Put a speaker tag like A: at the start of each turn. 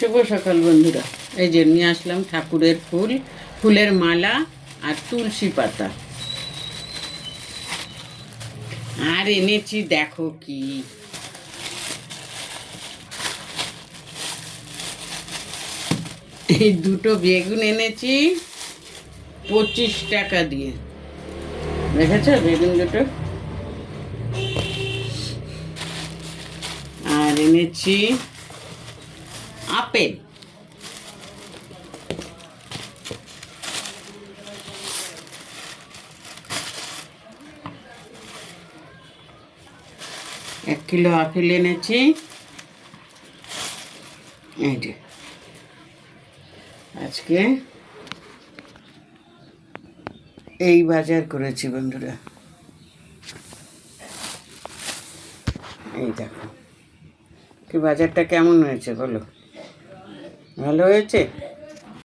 A: শুভ সকাল বন্ধুরা। এই যে নিয়ে আসলাম ঠাকুরের ফুল, ফুলের মালা আর তুলসী পাতা। আর এনেছি দেখো কি, এই দুটো বেগুন এনেছি 25 টাকা দিয়ে। দেখেছ বেগুন দুটো? আর এনেছি আপেল, এক কিলো আপেল এনেছি। এই যে আজকে এই বাজার করেছি বন্ধুরা। এই দেখো কি বাজারটা কেমন হয়েছে বলো, ভালো হয়েছে?